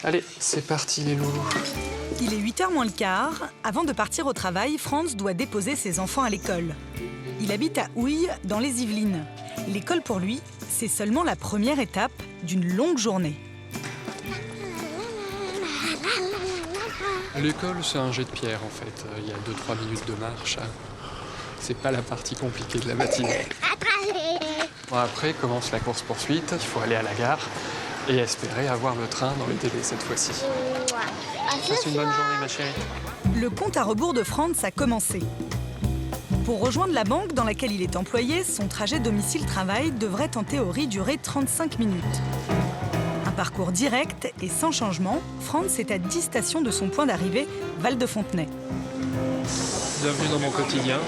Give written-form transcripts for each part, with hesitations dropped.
Allez, c'est parti les loulous. Il est 8h moins le quart. Avant de partir au travail, Franz doit déposer ses enfants à l'école. Il habite à Houille, dans les Yvelines. L'école pour lui, c'est seulement la première étape d'une longue journée. L'école, c'est un jet de pierre en fait. Il y a 2-3 minutes de marche. C'est pas la partie compliquée de la matinée. Bon, après commence la course-poursuite. Il faut aller à la gare et espérer avoir le train dans les délais cette fois-ci. Passe une bonne journée, ma chérie. Le compte à rebours de Franz a commencé. Pour rejoindre la banque dans laquelle il est employé, son trajet domicile-travail devrait en théorie durer 35 minutes. Un parcours direct et sans changement, Franz est à 10 stations de son point d'arrivée, Val-de-Fontenay. Bienvenue dans mon quotidien.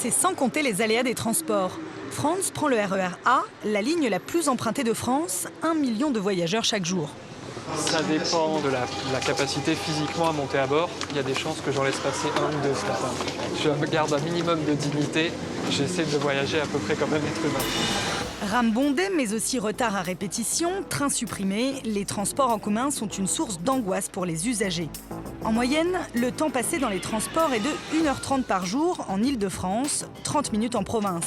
C'est sans compter les aléas des transports. Franz prend le RER A, la ligne la plus empruntée de France, 1 million de voyageurs chaque jour. Ça dépend de la capacité physiquement à monter à bord. Il y a des chances que j'en laisse passer un ou deux ce matin. Je garde un minimum de dignité. J'essaie de voyager à peu près comme un être humain. Rames bondées, mais aussi retard à répétition, trains supprimés, les transports en commun sont une source d'angoisse pour les usagers. En moyenne, le temps passé dans les transports est de 1h30 par jour en Île-de-France, 30 minutes en province.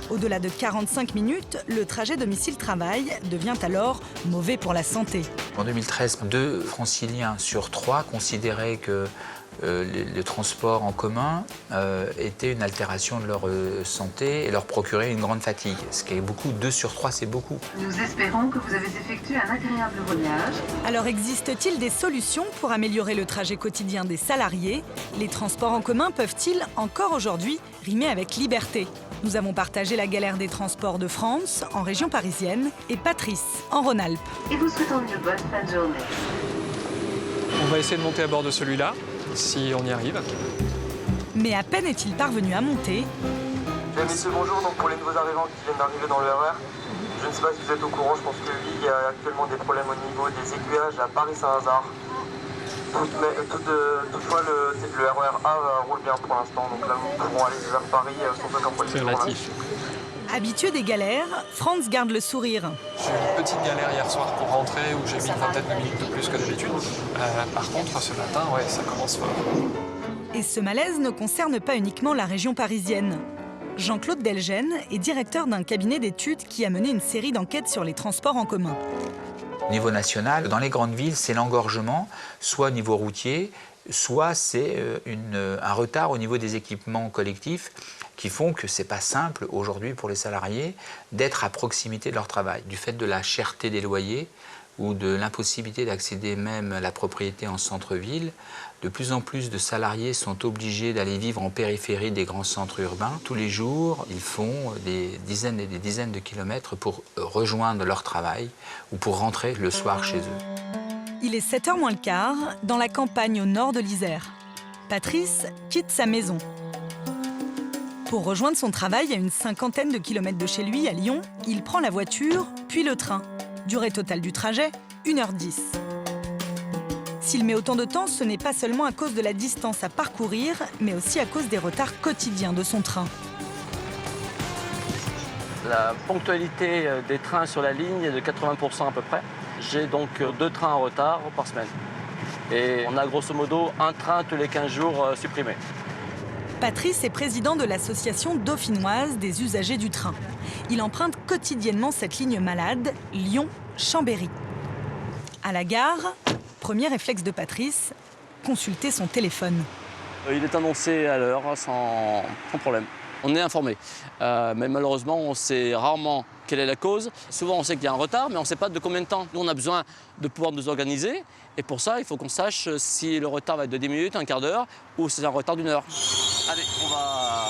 Au-delà de 45 minutes, le trajet domicile-travail devient alors mauvais pour la santé. En 2013, 2 franciliens sur 3 considéraient que le transport en commun était une altération de leur santé et leur procurait une grande fatigue. Ce qui est beaucoup, 2 sur 3, c'est beaucoup. Nous espérons que vous avez effectué un agréable voyage. Alors existe-t-il des solutions pour améliorer le trajet quotidien des salariés? Les transports en commun peuvent-ils, encore aujourd'hui, rimer avec liberté? Nous avons partagé la galère des transports de France, en région parisienne, et Patrice, en Rhône-Alpes. Et vous souhaitons une bonne fin de journée. On va essayer de monter à bord de celui-là, si on y arrive. Mais à peine est-il parvenu à monter... Messieurs, bonjour. Donc pour les nouveaux arrivants qui viennent d'arriver dans le RER, je ne sais pas si vous êtes au courant, je pense que oui, il y a actuellement des problèmes au niveau des aiguillages à Paris-Saint-Lazare. Toutefois, le RER A roule bien pour l'instant, donc là nous pourrons aller vers Paris sans aucun problème. C'est relatif. Habitué des galères, Franz garde le sourire. J'ai eu une petite galère hier soir pour rentrer où j'ai mis une vingtaine de minutes de plus que d'habitude. Par contre, ce matin, ouais, ça commence fort. Et ce malaise ne concerne pas uniquement la région parisienne. Jean-Claude Delgène est directeur d'un cabinet d'études qui a mené une série d'enquêtes sur les transports en commun. Au niveau national, dans les grandes villes, c'est l'engorgement, soit au niveau routier, soit c'est un retard au niveau des équipements collectifs qui font que ce n'est pas simple aujourd'hui pour les salariés d'être à proximité de leur travail. Du fait de la cherté des loyers ou de l'impossibilité d'accéder même à la propriété en centre-ville, de plus en plus de salariés sont obligés d'aller vivre en périphérie des grands centres urbains. Tous les jours, ils font des dizaines et des dizaines de kilomètres pour rejoindre leur travail ou pour rentrer le soir chez eux. Il est 7h moins le quart, dans la campagne au nord de l'Isère. Patrice quitte sa maison. Pour rejoindre son travail à une 50aine de kilomètres de chez lui, à Lyon, il prend la voiture, puis le train. Durée totale du trajet, 1h10. S'il met autant de temps, ce n'est pas seulement à cause de la distance à parcourir, mais aussi à cause des retards quotidiens de son train. La ponctualité des trains sur la ligne est de 80% à peu près. J'ai donc 2 trains en retard par semaine. Et on a grosso modo un train tous les 15 jours supprimé. Patrice est président de l'association dauphinoise des usagers du train. Il emprunte quotidiennement cette ligne malade, Lyon-Chambéry. À la gare, premier réflexe de Patrice, consulter son téléphone. Il est annoncé à l'heure sans problème. On est informé, mais malheureusement on sait rarement quelle est la cause. Souvent on sait qu'il y a un retard, mais on ne sait pas de combien de temps. Nous on a besoin de pouvoir nous organiser, et pour ça il faut qu'on sache si le retard va être de 10 minutes, un quart d'heure, ou si c'est un retard d'1 heure. Allez, on va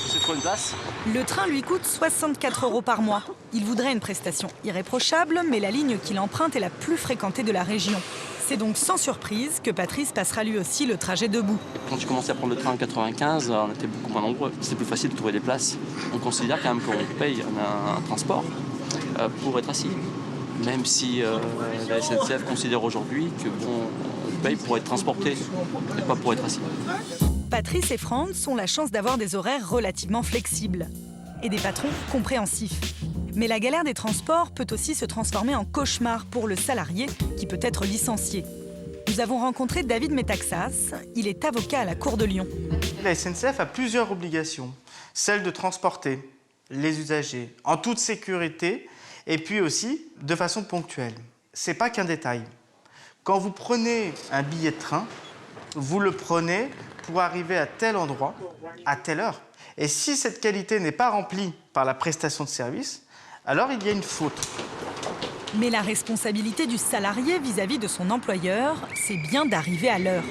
essayer de trouver une place. Le train lui coûte 64 € par mois. Il voudrait une prestation irréprochable, mais la ligne qu'il emprunte est la plus fréquentée de la région. C'est donc sans surprise que Patrice passera lui aussi le trajet debout. Quand j'ai commencé à prendre le train en 95, on était beaucoup moins nombreux. C'était plus facile de trouver des places. On considère quand même qu'on paye un transport pour être assis. Même si la SNCF considère aujourd'hui qu'on paye pour être transporté et pas pour être assis. Patrice et Franz ont la chance d'avoir des horaires relativement flexibles et des patrons compréhensifs. Mais la galère des transports peut aussi se transformer en cauchemar pour le salarié qui peut être licencié. Nous avons rencontré David Metaxas, il est avocat à la Cour de Lyon. La SNCF a plusieurs obligations. Celle de transporter les usagers en toute sécurité et puis aussi de façon ponctuelle. C'est pas qu'un détail. Quand vous prenez un billet de train, vous le prenez pour arriver à tel endroit, à telle heure. Et si cette qualité n'est pas remplie par la prestation de service, alors il y a une faute. Mais la responsabilité du salarié vis-à-vis de son employeur, c'est bien d'arriver à l'heure.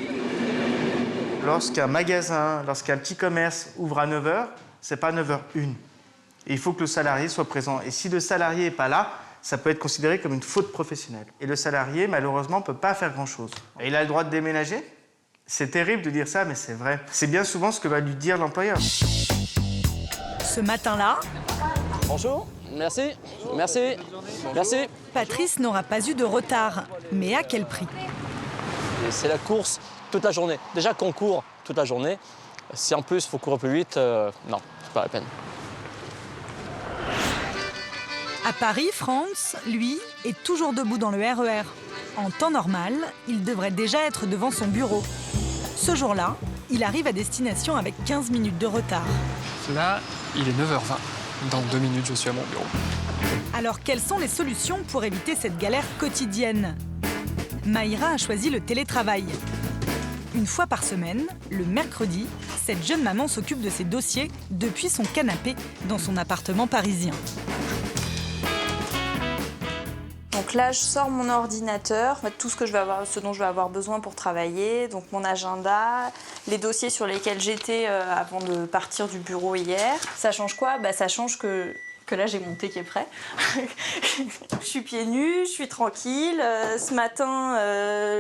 Lorsqu'un magasin, lorsqu'un petit commerce ouvre à 9h, c'est pas 9h01. Et il faut que le salarié soit présent. Et si le salarié n'est pas là, ça peut être considéré comme une faute professionnelle. Et le salarié, malheureusement, ne peut pas faire grand-chose. Et il a le droit de déménager. C'est terrible de dire ça, mais c'est vrai. C'est bien souvent ce que va lui dire l'employeur. Ce matin-là, Bonjour, merci, merci, merci. Patrice n'aura pas eu de retard. Mais à quel prix? Et c'est la course toute la journée. Déjà qu'on court toute la journée, si en plus il faut courir plus vite, non, c'est pas la peine. À Paris, Franz, lui, est toujours debout dans le RER. En temps normal, il devrait déjà être devant son bureau. Ce jour-là, il arrive à destination avec 15 minutes de retard. Là, il est 9h20. Dans 2 minutes, je suis à mon bureau. Alors, quelles sont les solutions pour éviter cette galère quotidienne? Maïra a choisi le télétravail. Une fois par semaine, le mercredi, cette jeune maman s'occupe de ses dossiers depuis son canapé dans son appartement parisien. Donc là, je sors mon ordinateur, tout ce dont je vais avoir besoin pour travailler, donc mon agenda, les dossiers sur lesquels j'étais avant de partir du bureau hier. Ça change quoi? Ça change que là, j'ai mon thé qui est prêt. Je suis pieds nus, je suis tranquille. Ce matin,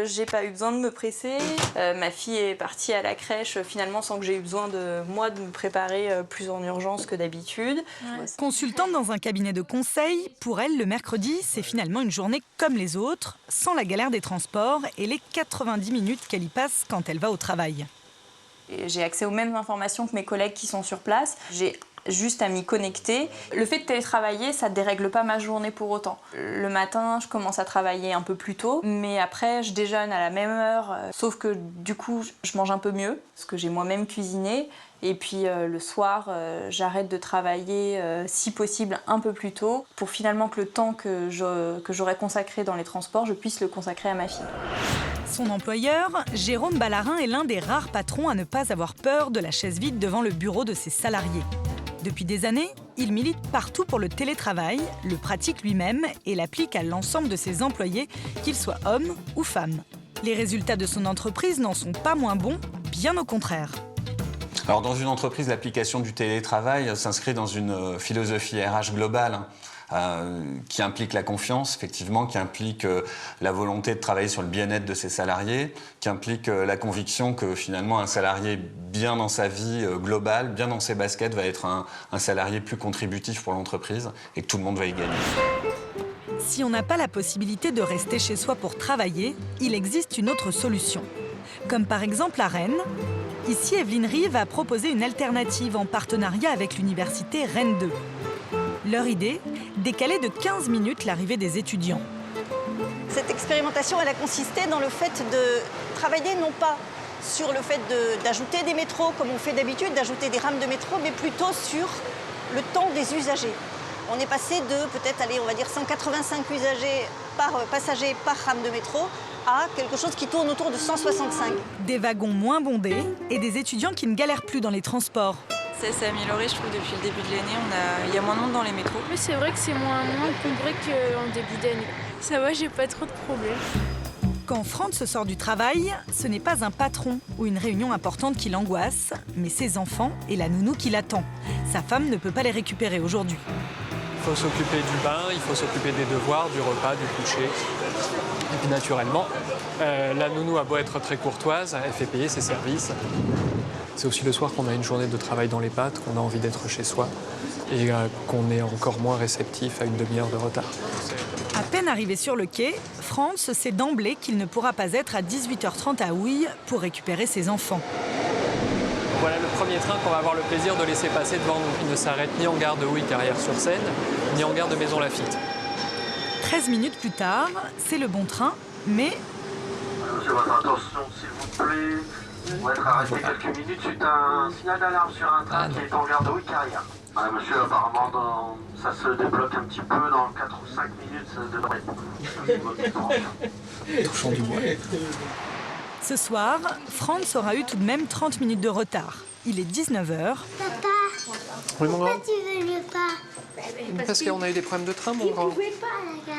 j'ai pas eu besoin de me presser. Ma fille est partie à la crèche finalement sans que j'ai eu besoin de me préparer plus en urgence que d'habitude. Ouais. Consultante dans un cabinet de conseil, pour elle, le mercredi, c'est finalement une journée comme les autres, sans la galère des transports et les 90 minutes qu'elle y passe quand elle va au travail. J'ai accès aux mêmes informations que mes collègues qui sont sur place. J'ai juste à m'y connecter. Le fait de télétravailler, ça ne dérègle pas ma journée pour autant. Le matin, je commence à travailler un peu plus tôt, mais après, je déjeune à la même heure, sauf que du coup, je mange un peu mieux, parce que j'ai moi-même cuisiné. Et puis le soir, j'arrête de travailler, si possible, un peu plus tôt, pour finalement que le temps que j'aurais consacré dans les transports, je puisse le consacrer à ma fille. Son employeur, Jérôme Ballarin, est l'un des rares patrons à ne pas avoir peur de la chaise vide devant le bureau de ses salariés. Depuis des années, il milite partout pour le télétravail, le pratique lui-même et l'applique à l'ensemble de ses employés, qu'ils soient hommes ou femmes. Les résultats de son entreprise n'en sont pas moins bons, bien au contraire. Alors dans une entreprise, l'application du télétravail s'inscrit dans une philosophie RH globale qui implique la confiance, effectivement, qui implique la volonté de travailler sur le bien-être de ses salariés, qui implique la conviction que finalement un salarié bien dans sa vie globale, bien dans ses baskets, va être un salarié plus contributif pour l'entreprise et que tout le monde va y gagner. Si on n'a pas la possibilité de rester chez soi pour travailler, il existe une autre solution. Comme par exemple à Rennes. Ici, Evelyne Rive a proposé une alternative en partenariat avec l'université Rennes 2. Leur idée, décaler de 15 minutes l'arrivée des étudiants. Cette expérimentation, elle a consisté dans le fait de travailler non pas sur le fait d'ajouter des métros comme on fait d'habitude, d'ajouter des rames de métro, mais plutôt sur le temps des usagers. On est passé de peut-être, on va dire 185 usagers par passager par rame de métro à quelque chose qui tourne autour de 165. Des wagons moins bondés et des étudiants qui ne galèrent plus dans les transports. Ça s'est amélioré, je trouve, depuis le début de l'année. Il y a moins de monde dans les métros. Mais c'est vrai que c'est moins encombré qu'en début d'année. Ça va, j'ai pas trop de problèmes. Quand Franz sort du travail, ce n'est pas un patron ou une réunion importante qui l'angoisse, mais ses enfants et la nounou qui l'attend. Sa femme ne peut pas les récupérer aujourd'hui. Il faut s'occuper du bain, il faut s'occuper des devoirs, du repas, du coucher. Et puis naturellement, la nounou a beau être très courtoise, elle fait payer ses services. C'est aussi le soir qu'on a une journée de travail dans les pattes, qu'on a envie d'être chez soi et qu'on est encore moins réceptif à une demi-heure de retard. À peine arrivé sur le quai, Franz sait d'emblée qu'il ne pourra pas être à 18h30 à Houille pour récupérer ses enfants. Voilà le premier train qu'on va avoir le plaisir de laisser passer devant nous. Il ne s'arrête ni en gare de Houille-Carrière-sur-Seine, On est en gare de Maison Lafitte. 13 minutes plus tard, c'est le bon train, mais Monsieur, votre attention, s'il vous plaît. On va être arrêté quelques minutes suite à un signal d'alarme sur un train qui est en gare de Ouicarrière. Monsieur, apparemment, ça se débloque un petit peu dans 4 ou 5 minutes, ça devrait être. Touchant du bois. ce soir, Franz aura eu tout de même 30 minutes de retard. Il est 19h. Papa, Oui, mon grand. pourquoi tu veux pas? Parce qu'on a eu des problèmes de train, mon grand.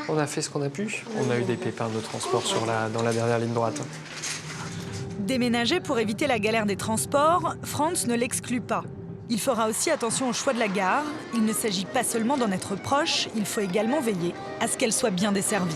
On a fait ce qu'on a pu. On a eu des pépins de transport dans la dernière ligne droite. Déménager pour éviter la galère des transports, Franz ne l'exclut pas. Il fera aussi attention au choix de la gare. Il ne s'agit pas seulement d'en être proche, il faut également veiller à ce qu'elle soit bien desservie.